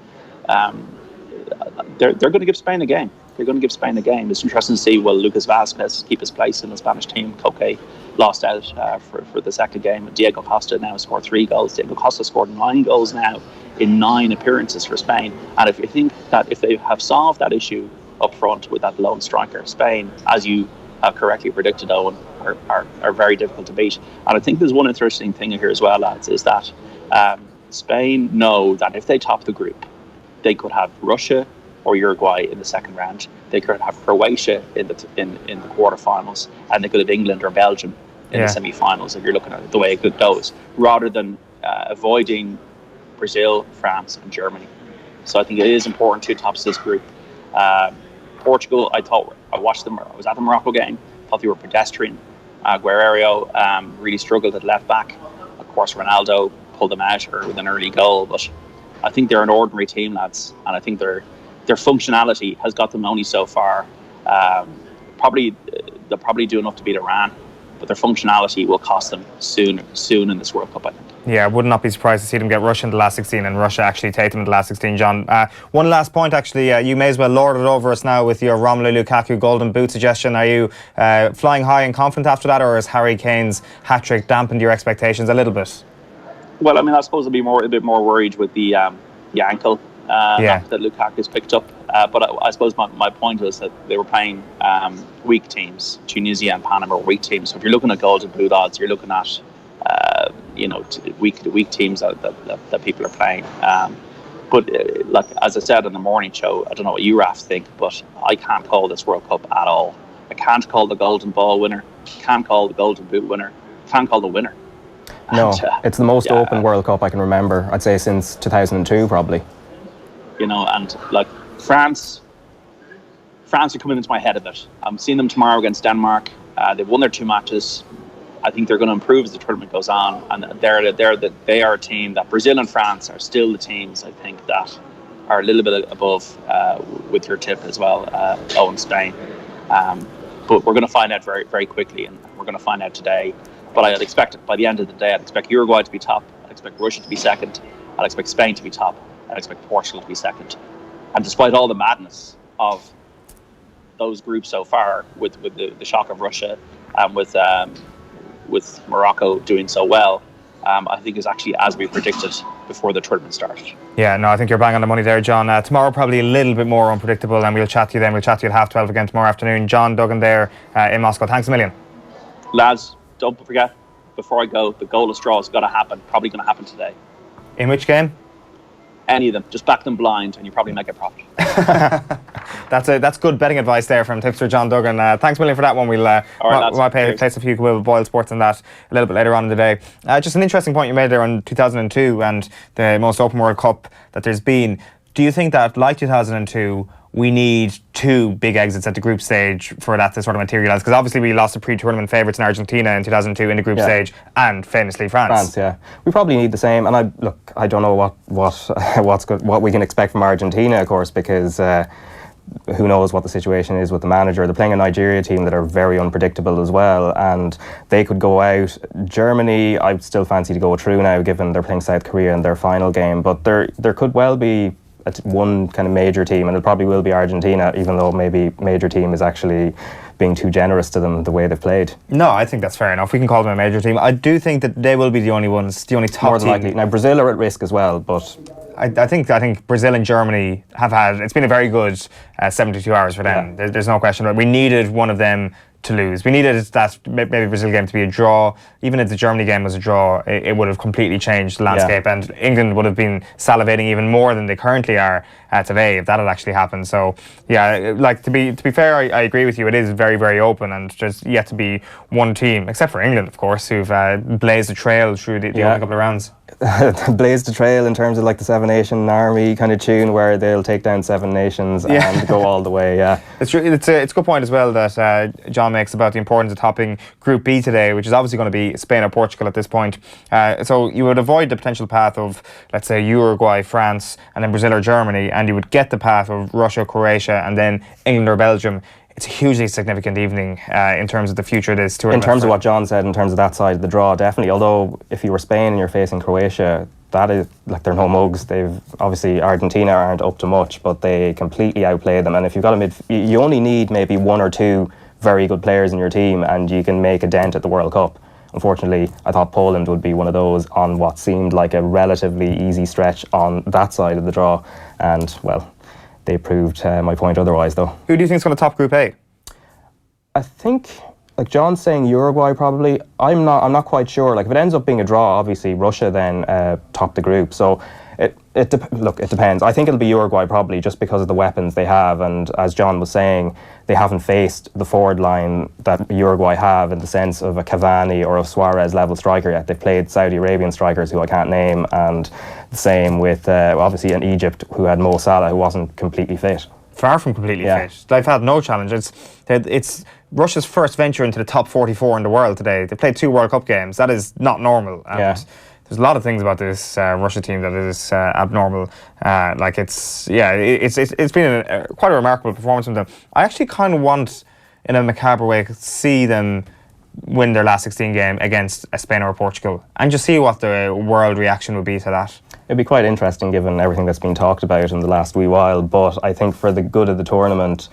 [SPEAKER 6] they're going to give Spain a game. They're going to give Spain a game. It's interesting to see, will Lucas Vázquez keep his place in the Spanish team? Coque lost out for the second game. Diego Costa now scored 3 goals. Diego Costa scored 9 goals now in 9 appearances for Spain. And if you think that if they have solved that issue up front with that lone striker, Spain, as you have correctly predicted, Eoin, are very difficult to beat. And I think there's one interesting thing here as well, lads, is that Spain know that if they top the group, they could have Russia or Uruguay in the second round. They could have Croatia in the quarterfinals, and they could have England or Belgium in the semi-finals. If you're looking at the way it goes, rather than avoiding Brazil, France, and Germany. So I think it is important to top this group. Portugal, I watched them. I was at the Morocco game. Thought they were pedestrian. Guerreiro really struggled at left back. Of course, Ronaldo pulled them out with an early goal, but I think they're an ordinary team, lads, and I think their functionality has got them only so far. They'll probably do enough to beat Iran, but their functionality will cost them soon in this World Cup, I think.
[SPEAKER 1] Yeah, I would not be surprised to see them get Russia in the last 16 and Russia actually take them in the last 16, John. One last point, actually. You may as well lord it over us now with your Romelu Lukaku golden boot suggestion. Are you flying high and confident after that, or has Harry Kane's hat-trick dampened your expectations a little bit?
[SPEAKER 6] Well, I mean, I suppose I'd be a bit more worried with the ankle that Lukaku's picked up. But I suppose my point was that they were playing weak teams. Tunisia and Panama were weak teams. So if you're looking at golden boot odds, you're looking at weak teams that people are playing. But like as I said in the morning show, I don't know what you, Raf, think, but I can't call this World Cup at all. I can't call the Golden Ball winner. Can't call the Golden Boot winner. Can't call the winner.
[SPEAKER 2] No, it's the most open World Cup I can remember. I'd say since 2002, probably.
[SPEAKER 6] And like France are coming into my head a bit. I'm seeing them tomorrow against Denmark. They've won their 2 matches. I think they're going to improve as the tournament goes on, and they are a team that Brazil and France are still the teams, I think, that are a little bit above with your tip as well, Owen, Spain. But we're going to find out very, very quickly, and we're going to find out today. But I'd expect, by the end of the day, I'd expect Uruguay to be top. I'd expect Russia to be second. I'd expect Spain to be top. I'd expect Portugal to be second. And despite all the madness of those groups so far, with the shock of Russia and with Morocco doing so well, I think is actually as we predicted before the tournament started.
[SPEAKER 1] Yeah, no, I think you're bang on the money there, John. Tomorrow probably a little bit more unpredictable, and we'll chat to you then. We'll chat to you at 12:30 again tomorrow afternoon. John Duggan there in Moscow. Thanks a million. Lads,
[SPEAKER 6] don't forget, before I go, the goal of straw has got to happen. Probably going to happen today.
[SPEAKER 1] In which game?
[SPEAKER 6] Any of them. Just back them blind and you probably make a profit.
[SPEAKER 1] That's good betting advice there from tipster John Duggan. Thanks a million for that one. We'll place a few with BoyleSports on that a little bit later on in the day. Just an interesting point you made there on 2002 and the most open World Cup that there's been. Do you think that, like 2002, we need 2 big exits at the group stage for that to sort of materialise? Because obviously we lost the pre-tournament favourites in Argentina in 2002 in the group stage, and famously France.
[SPEAKER 2] Yeah. We probably need the same. And I don't know what we can expect from Argentina, of course, because who knows what the situation is with the manager. They're playing a Nigeria team that are very unpredictable as well, and they could go out. Germany, I'd still fancy to go through now, given they're playing South Korea in their final game. But there could well be one kind of major team, and it probably will be Argentina, even though maybe major team is actually being too generous to them the way they've played.
[SPEAKER 1] No, I think that's fair enough. We can call them a major team. I do think that they will be the only ones, the only top
[SPEAKER 2] More than
[SPEAKER 1] team.
[SPEAKER 2] likely. Now Brazil are at risk as well, but
[SPEAKER 1] I think Brazil and Germany it's been a very good 72 hours for them.
[SPEAKER 2] Yeah.
[SPEAKER 1] There's no question about it. We needed one of them to lose. We needed that maybe Brazil game to be a draw. Even if the Germany game was a draw, it would have completely changed the landscape, and England would have been salivating even more than they currently are today if that had actually happened. So yeah, like to be fair, I agree with you. It is very, very open, and there's yet to be one team, except for England, of course, who've blazed a trail through the opening couple of rounds.
[SPEAKER 2] Blazed the trail in terms of like the Seven Nation Army kind of tune, where they'll take down 7 nations and go all the way. Yeah,
[SPEAKER 1] it's true. It's a good point as well that John makes about the importance of topping Group B today, which is obviously going to be Spain or Portugal at this point. So you would avoid the potential path of, let's say, Uruguay, France, and then Brazil or Germany, and you would get the path of Russia, Croatia, and then England or Belgium. It's a hugely significant evening in terms of the future of this tournament.
[SPEAKER 2] In terms of what John said, in terms of that side of the draw, definitely. Although if you were Spain and you're facing Croatia, that is like, they're no mugs. They've obviously, Argentina aren't up to much, but they completely outplay them. And if you've got you only need maybe 1 or 2 very good players in your team, and you can make a dent at the World Cup. Unfortunately, I thought Poland would be one of those on what seemed like a relatively easy stretch on that side of the draw, and well, they proved my point otherwise, though.
[SPEAKER 1] Who do you think is going to top Group A?
[SPEAKER 2] I think, like John's saying, Uruguay probably. I'm not quite sure. Like if it ends up being a draw, obviously Russia then top the group. So it depends. I think it'll be Uruguay probably, just because of the weapons they have, and as John was saying, they haven't faced the forward line that Uruguay have in the sense of a Cavani or a Suarez level striker yet. They've played Saudi Arabian strikers who I can't name, and the same with obviously in Egypt, who had Mo Salah, who wasn't completely fit.
[SPEAKER 1] Far from completely fit. They've had no challenge. It's Russia's first venture into the top 44 in the world today. They played 2 World Cup games. That is not normal. And there's a lot of things about this Russia team that is abnormal. It's been quite a remarkable performance from them. I actually kind of want, in a macabre way, to see them win their last 16 game against Spain or Portugal, and just see what the world reaction would be to that.
[SPEAKER 2] It'd be quite interesting given everything that's been talked about in the last wee while, but I think for the good of the tournament,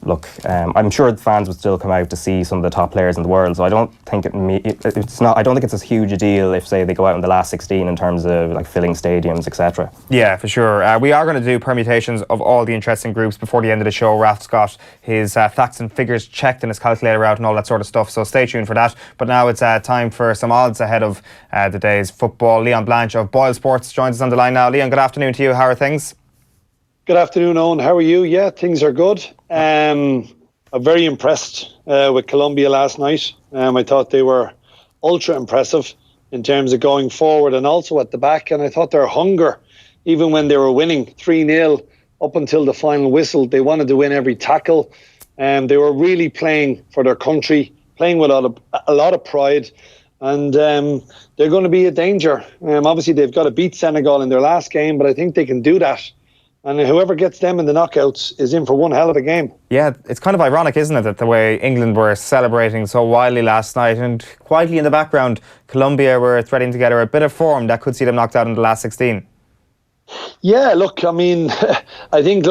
[SPEAKER 2] look, I'm sure the fans would still come out to see some of the top players in the world, so I don't think I don't think it's as huge a deal if, say, they go out in the last 16 in terms of like filling stadiums, etc.
[SPEAKER 1] Yeah, for sure. We are going to do permutations of all the interesting groups before the end of the show. Ralph's got his facts and figures checked and his calculator out and all that sort of stuff, so stay tuned for that. But now it's time for some odds ahead of the day's football. Leon Blanche of BoyleSports joins us on the line now. Leon, good afternoon to you. How are things?
[SPEAKER 7] Good afternoon, Eoin. How are you? Yeah, things are good. I'm very impressed with Colombia last night. I thought they were ultra impressive in terms of going forward and also at the back. And I thought their hunger, even when they were winning 3-0 up until the final whistle, they wanted to win every tackle. They were really playing for their country, playing with a lot of pride. And they're going to be a danger. Obviously, they've got to beat Senegal in their last game, but I think they can do that. And whoever gets them in the knockouts is in for one hell of a game. Yeah,
[SPEAKER 1] it's kind of ironic, isn't it, that the way England were celebrating so wildly last night, and quietly in the background, Colombia were threading together a bit of form that could see them knocked out in the last 16.
[SPEAKER 7] Yeah, look, I mean, I think,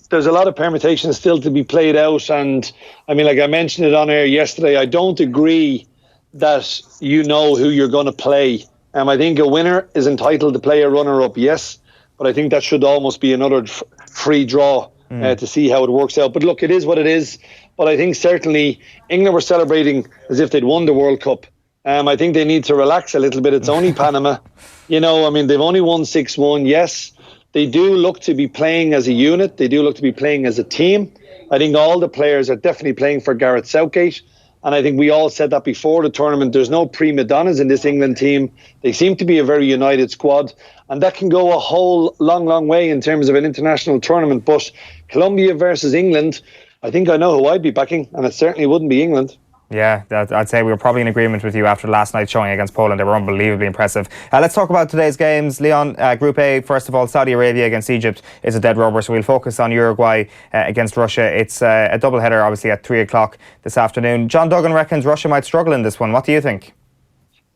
[SPEAKER 7] there's a lot of permutations still to be played out. And, I mean, like I mentioned it on air yesterday, I don't agree that you know who you're going to play. I think a winner is entitled to play a runner-up, yes. But I think that should almost be another free draw to see how it works out. But look, it is what it is. But I think certainly England were celebrating as if they'd won the World Cup. I think they need to relax a little bit. It's only Panama. They've only won 6-1. Yes, they do look to be playing as a unit. They do look to be playing as a team. I think all the players are definitely playing for Gareth Southgate. And I think we all said that before the tournament. There's no prima donnas in this England team. They seem to be a very united squad. And that can go a whole long way in terms of an international tournament. But Colombia versus England, I think I know who I'd be backing. And it certainly wouldn't be England.
[SPEAKER 1] Yeah, I'd say we were probably in agreement with you after last night's showing against Poland. They were unbelievably impressive. Let's talk about today's games. Leon, Group A, first of all, Saudi Arabia against Egypt is a dead rubber, so we'll focus on Uruguay against Russia. It's a double-header, obviously, at 3 o'clock this afternoon. John Duggan reckons Russia might struggle in this one. What do you think?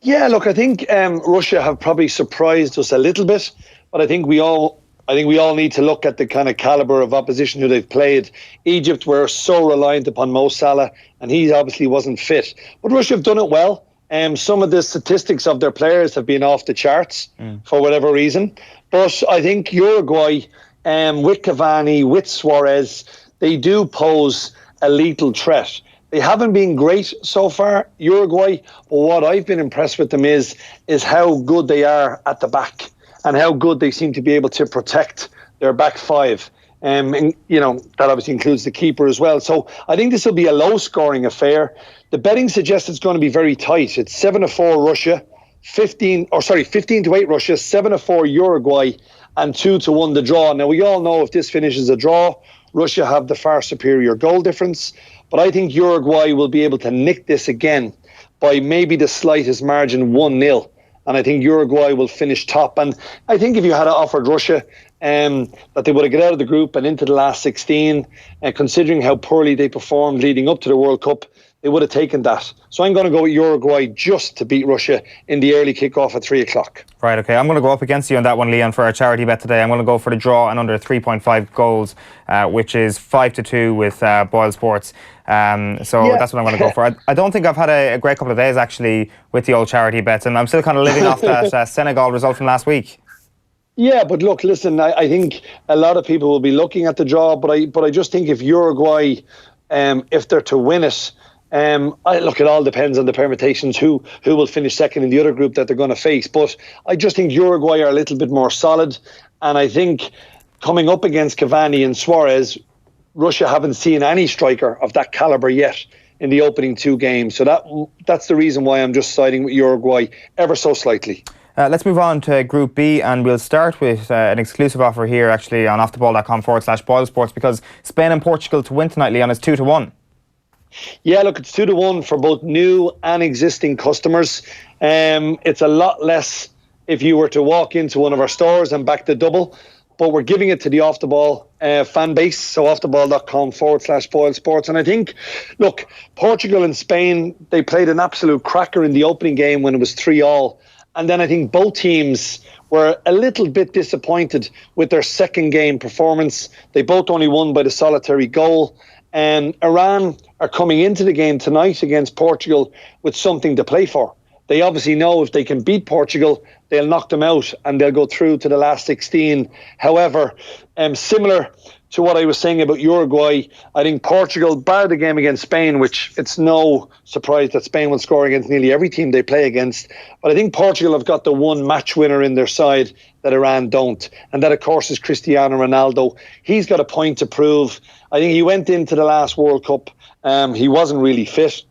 [SPEAKER 7] Yeah, look, I think Russia have probably surprised us a little bit, but I think we all need to look at the kind of calibre of opposition who they've played. Egypt were so reliant upon Mo Salah, and he obviously wasn't fit. But Russia have done it well. Some of the statistics of their players have been off the charts for whatever reason. But I think Uruguay, with Cavani, with Suarez, they do pose a lethal threat. They haven't been great so far, Uruguay, but what I've been impressed with them is how good they are at the back and how good they seem to be able to protect their back five. And, you know, that obviously includes the keeper as well. So I think this will be a low-scoring affair. The betting suggests it's going to be very tight. It's 7-4 Russia, 15-8 Russia, 7-4 Uruguay, and 2-1 the draw. Now, we all know if this finishes a draw, Russia have the far superior goal difference. But I think Uruguay will be able to nick this again by maybe the slightest margin, 1-0. And I think Uruguay will finish top. And I think if you had offered Russia that they would have got out of the group and into the last 16, considering how poorly they performed leading up to the World Cup, they would have taken that. So I'm going to go with Uruguay just to beat Russia in the early kick-off at 3 o'clock.
[SPEAKER 1] Right, OK. I'm going to go up against you on that one, Leon, for our charity bet today. I'm going to go for the draw and under 3.5 goals, which is 5-2 with BoyleSports. That's what I'm going to go for. I don't think I've had a great couple of days, actually, with the old charity bets, and I'm still kind of living off that Senegal result from last week.
[SPEAKER 7] Yeah, but look, listen, I think a lot of people will be looking at the draw, but I just think if Uruguay, if they're to win it, it all depends on the permutations, who will finish second in the other group that they're going to face. But I just think Uruguay are a little bit more solid. And I think coming up against Cavani and Suarez, Russia haven't seen any striker of that calibre yet in the opening two games. So that's the reason why I'm just siding with Uruguay ever so slightly.
[SPEAKER 1] Let's move on to Group B, and we'll start with an exclusive offer here actually on offtheball.com/BoyleSports, because Spain and Portugal to win tonight, Leon, is 2-1.
[SPEAKER 7] Yeah, look, it's 2-1 for both new and existing customers. It's a lot less if you were to walk into one of our stores and back the double, but we're giving it to the Off the Ball fan base, so offtheball.com/BoyleSports. And I think, look, Portugal and Spain, they played an absolute cracker in the opening game when it was 3-3. And then I think both teams were a little bit disappointed with their second game performance. They both only won by the solitary goal. And Iran are coming into the game tonight against Portugal with something to play for. They obviously know if they can beat Portugal, they'll knock them out and they'll go through to the last 16. However, similar to what I was saying about Uruguay, I think Portugal, bar the game against Spain, which it's no surprise that Spain will score against nearly every team they play against, but I think Portugal have got the one match winner in their side that Iran don't, and that of course is Cristiano Ronaldo. He's got a point to prove. I think he went into the last World Cup, he wasn't really fit.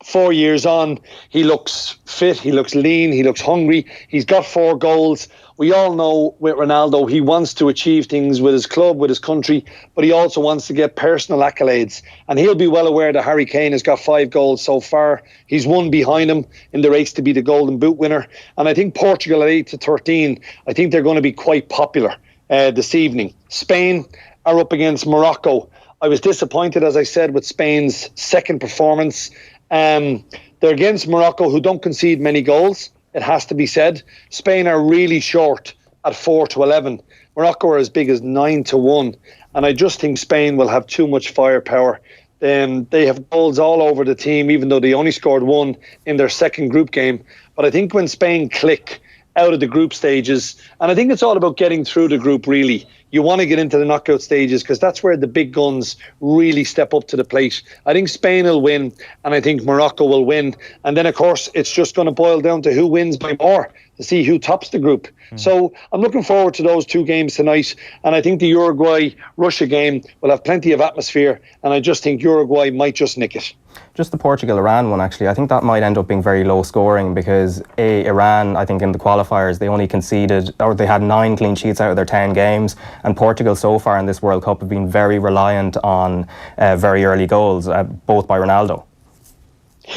[SPEAKER 7] 4 years on, he looks fit, he looks lean, he looks hungry, he's got 4 goals. We all know with Ronaldo, he wants to achieve things with his club, with his country, but he also wants to get personal accolades. And he'll be well aware that Harry Kane has got 5 goals so far. He's one behind him in the race to be the Golden Boot winner. And I think Portugal at 8-13, I think they're going to be quite popular this evening. Spain are up against Morocco. I was disappointed, as I said, with Spain's second performance. They're against Morocco, who don't concede many goals. It has to be said. Spain are really short at 4-11. Morocco are as big as 9-1. And I just think Spain will have too much firepower. They have goals all over the team, even though they only scored 1 in their second group game. But I think when Spain click out of the group stages, and I think it's all about getting through the group, really. you want to get into the knockout stages because that's where the big guns really step up to the plate. I think Spain will win, and I think Morocco will win. And then, of course, it's just going to boil down to who wins by more to see who tops the group. So I'm looking forward to those two games tonight. And I think the Uruguay-Russia game will have plenty of atmosphere. And I just think Uruguay might just nick it.
[SPEAKER 2] Just the Portugal-Iran one, actually. I think that might end up being very low scoring because Iran, I think in the qualifiers, they only conceded, or they had 9 clean sheets out of their 10 games. And Portugal so far in this World Cup have been very reliant on very early goals, both by Ronaldo.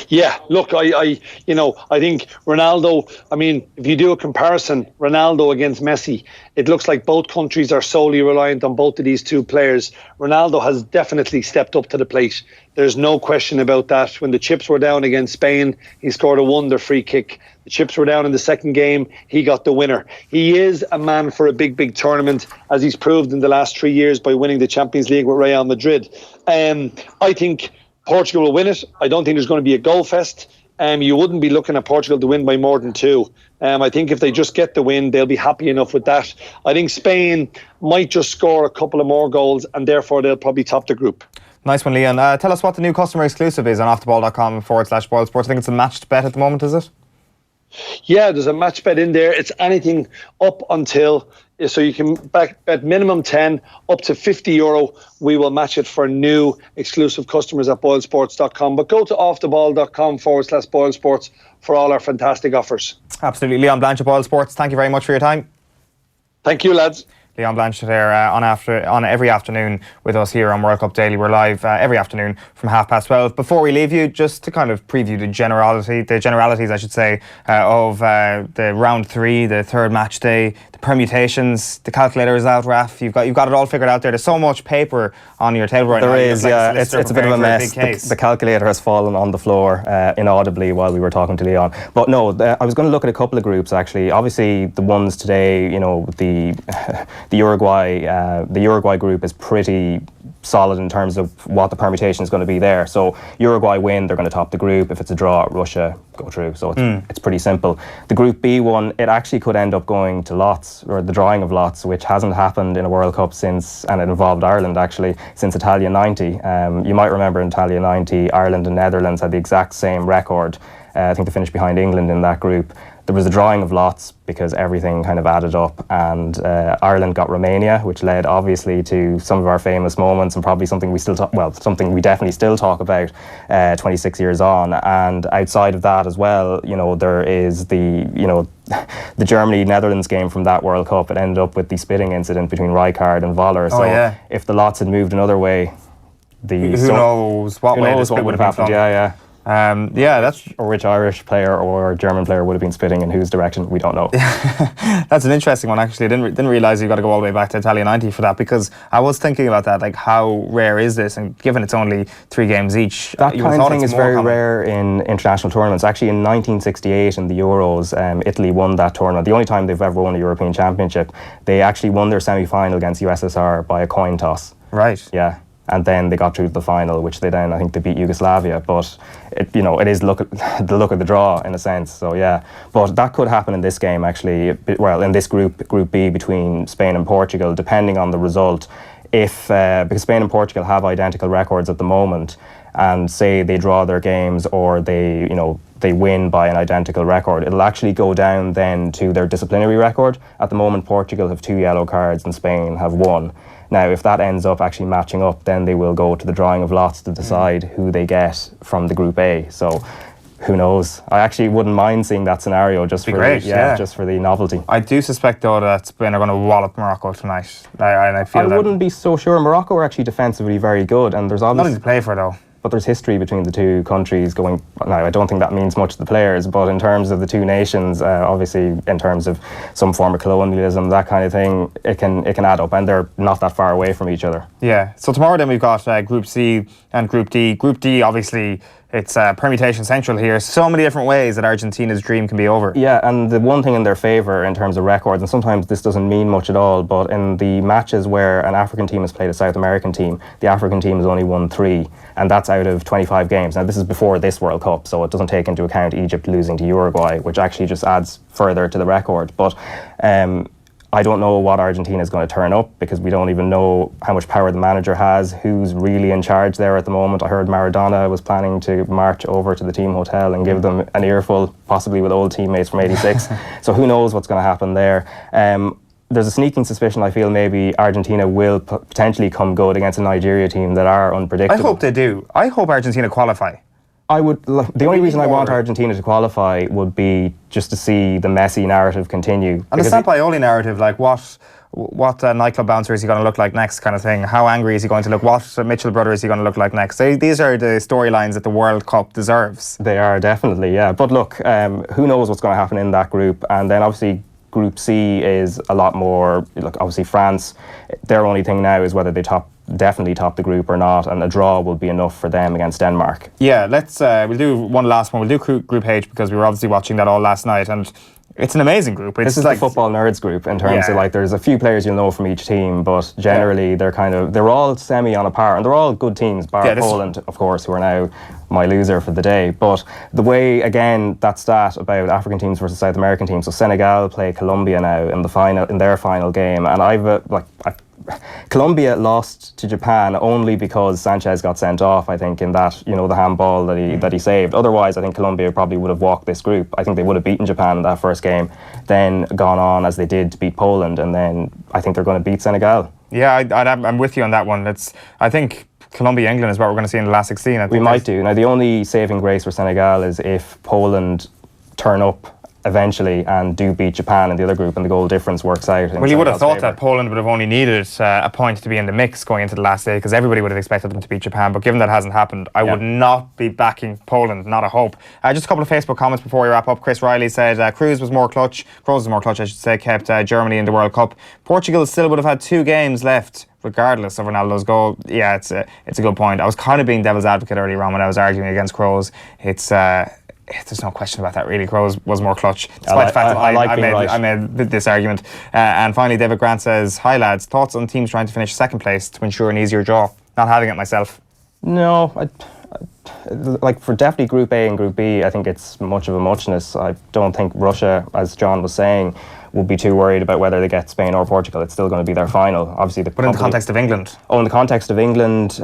[SPEAKER 7] Yeah, look, I think Ronaldo, I mean, if you do a comparison, Ronaldo against Messi, it looks like both countries are solely reliant on both of these two players. Ronaldo has definitely stepped up to the plate. There's no question about that. When the chips were down against Spain, he scored a wonder free kick. The chips were down in the second game, he got the winner. He is a man for a big, big tournament, as he's proved in the last 3 years by winning the Champions League with Real Madrid. I think Portugal will win it. I don't think there's going to be a goal fest. You wouldn't be looking at Portugal to win by more than 2. I think if they just get the win, they'll be happy enough with that. I think Spain might just score a couple of more goals and therefore they'll probably top the group.
[SPEAKER 1] Nice one, Leon. Tell us what the new customer exclusive is on offtheball.com/BoyleSports. I think it's a matched bet at the moment, is it?
[SPEAKER 7] Yeah, there's a match bet in there. It's anything up until, so you can bet minimum 10 up to €50. We will match it for new exclusive customers at BoyleSports.com. But go to offtheball.com/BoyleSports for all our fantastic offers.
[SPEAKER 1] Absolutely. Leon Blanche at BoyleSports, thank you very much for your time.
[SPEAKER 7] Thank you, lads.
[SPEAKER 1] Leon Blanche there on every afternoon with us here on World Cup Daily. We're live every afternoon from 12:30. Before we leave you, just to kind of preview the generalities, I should say, of the round 3, the third match day, the permutations. The calculator is out, Raf. You've got it all figured out there. There's so much paper on your table right now.
[SPEAKER 2] There is, yeah. It's a bit of a mess. The calculator has fallen on the floor inaudibly while we were talking to Leon. But no, I was going to look at a couple of groups actually. Obviously, the ones today, the Uruguay group is pretty solid in terms of what the permutation is going to be there. So Uruguay win, they're going to top the group. If it's a draw, Russia go through. So it's pretty simple. The Group B one, it actually could end up going to lots, or the drawing of lots, which hasn't happened in a World Cup since, and it involved Ireland actually, since Italia 90. You might remember in Italia 90, Ireland and Netherlands had the exact same record. I think they finished behind England in that group. There was a drawing of lots because everything kind of added up, and Ireland got Romania, which led obviously to some of our famous moments and probably something we something we definitely still talk about 26 years on. And outside of that as well, there is the Germany-Netherlands game from that World Cup. It ended up with the spitting incident between Rijkaard and Voller. So if the lots had moved another way,
[SPEAKER 1] who knows what would have happened?
[SPEAKER 2] Yeah.
[SPEAKER 1] That's
[SPEAKER 2] or which Irish player or German player would have been spitting in whose direction, we don't know.
[SPEAKER 1] That's an interesting one actually. I didn't realise you got to go all the way back to Italia 90 for that, because I was thinking about that, like how rare is this, and given it's only 3 games each,
[SPEAKER 2] that kind of thing is very rare in international tournaments. Actually in 1968 in the Euros, Italy won that tournament, the only time they've ever won a European Championship. They actually won their semi-final against USSR by a coin toss.
[SPEAKER 1] Right.
[SPEAKER 2] Yeah. And then they got through to the final, which they beat Yugoslavia. But it is the look of the draw in a sense. So yeah, but that could happen in this game actually. Well, in this Group B between Spain and Portugal, depending on the result. Because Spain and Portugal have identical records at the moment, and say they draw their games or they win by an identical record, it'll actually go down then to their disciplinary record. At the moment, Portugal have 2 yellow cards and Spain have 1. Now, if that ends up actually matching up, then they will go to the drawing of lots to decide who they get from the Group A. So, who knows? I actually wouldn't mind seeing that scenario just for the novelty.
[SPEAKER 1] I do suspect though that Spain are going to wallop Morocco tonight. I
[SPEAKER 2] wouldn't be so sure. Morocco are actually defensively very good, and there's obviously
[SPEAKER 1] nothing to play for though.
[SPEAKER 2] But there's history between the two countries going. Now, I don't think that means much to the players, but in terms of the two nations, obviously, in terms of some form of colonialism, that kind of thing, it can add up, and they're not that far away from each other.
[SPEAKER 1] Yeah. So tomorrow, then we've got Group C and Group D. Group D, obviously, it's permutation central here. So many different ways that Argentina's dream can be over.
[SPEAKER 2] Yeah, and the one thing in their favour in terms of records, and sometimes this doesn't mean much at all, but in the matches where an African team has played a South American team, the African team has only won 3, and that's out of 25 games. Now, this is before this World Cup, so it doesn't take into account Egypt losing to Uruguay, which actually just adds further to the record. But I don't know what Argentina is going to turn up, because we don't even know how much power the manager has, who's really in charge there at the moment. I heard Maradona was planning to march over to the team hotel and give them an earful, possibly with old teammates from '86. So who knows what's going to happen there. There's a sneaking suspicion, I feel, maybe Argentina will potentially come good against a Nigeria team that are unpredictable.
[SPEAKER 1] I hope they do. I hope Argentina qualify.
[SPEAKER 2] The only reason I want Argentina to qualify would be just to see the Messi narrative continue.
[SPEAKER 1] And the Sampaoli narrative, like what nightclub bouncer is he going to look like next, kind of thing. How angry is he going to look? What Mitchell brother is he going to look like next? These are the storylines that the World Cup deserves.
[SPEAKER 2] They are, definitely, yeah. But look, who knows what's going to happen in that group? And then obviously Group C is a lot more, look, obviously France, their only thing now is whether they definitely top the group or not, and a draw will be enough for them against Denmark.
[SPEAKER 1] Yeah, we'll do one last one. We'll do Group H, because we were obviously watching that all last night, and it's an amazing group.
[SPEAKER 2] This is like the football nerds group in terms of, like, there's a few players you'll know from each team, but generally they're all semi on a par, and they're all good teams, bar Poland, of course, who are now my loser for the day. But the way, again, that stat about African teams versus South American teams, so Senegal play Colombia now in their final game, and Colombia lost to Japan only because Sanchez got sent off, I think, in that, the handball that he saved. Otherwise, I think Colombia probably would have walked this group. I think they would have beaten Japan in that first game, then gone on as they did to beat Poland, and then I think they're going to beat Senegal.
[SPEAKER 1] Yeah, I'm with you on that one. I think Colombia-England is what we're going to see in the last 16.
[SPEAKER 2] We might do. Now, the only saving grace for Senegal is if Poland turn up eventually and do beat Japan in the other group, and the goal difference works out.
[SPEAKER 1] Well, you would have thought that Poland would have only needed a point to be in the mix going into the last day, because everybody would have expected them to beat Japan, but given that hasn't happened, I would not be backing Poland, not a hope. Just a couple of Facebook comments before we wrap up. Chris Riley said Kroos was more clutch, I should say, kept Germany in the World Cup. Portugal still would have had 2 games left regardless of Ronaldo's goal. Yeah, it's a good point. I was kind of being devil's advocate earlier on when I was arguing against Kroos. There's no question about that, really. Kroos was more clutch, despite the fact that I made this argument. And finally, David Grant says, "Hi lads, thoughts on teams trying to finish second place to ensure an easier draw?" Not having it myself.
[SPEAKER 2] No, for definitely Group A and Group B, I think it's much of a muchness. I don't think Russia, as John was saying, would be too worried about whether they get Spain or Portugal. It's still going to be their final. Obviously,
[SPEAKER 1] but in the context of England?
[SPEAKER 2] Oh, in the context of England,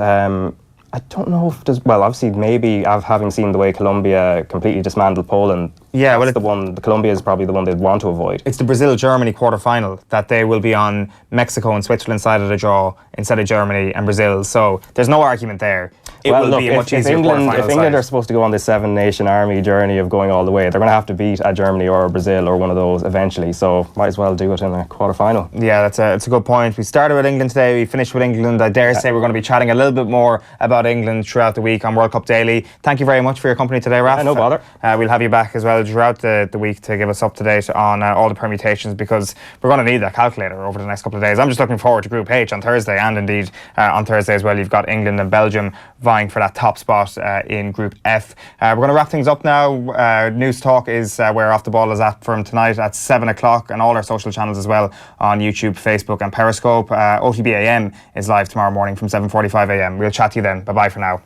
[SPEAKER 2] I don't know if there's... Well, obviously, maybe having seen the way Colombia completely dismantled Poland, Colombia is probably the one they'd want to avoid.
[SPEAKER 1] It's the Brazil-Germany quarter-final that they will be on Mexico and Switzerland side of the draw instead of Germany and Brazil. So there's no argument there. It will be a much easier quarter-final.
[SPEAKER 2] If England are supposed to go on this 7-nation army journey of going all the way, they're going to have to beat Germany or Brazil or one of those eventually. So might as well do it in a quarter-final.
[SPEAKER 1] Yeah, that's a good point. We started with England today. We finished with England. I dare say we're going to be chatting a little bit more about England throughout the week on World Cup Daily. Thank you very much for your company today, Raf.
[SPEAKER 2] No bother.
[SPEAKER 1] We'll have you back as well throughout the week to give us up to date on all the permutations, because we're going to need that calculator over the next couple of days. I'm just looking forward to Group H on Thursday, and indeed on Thursday as well you've got England and Belgium vying for that top spot in Group F. We're going to wrap things up now. News Talk is where Off the Ball is at from tonight at 7 o'clock, and all our social channels as well on YouTube, Facebook and Periscope. OTB AM is live tomorrow morning from 7:45 AM. We'll chat to you then. Bye bye for now.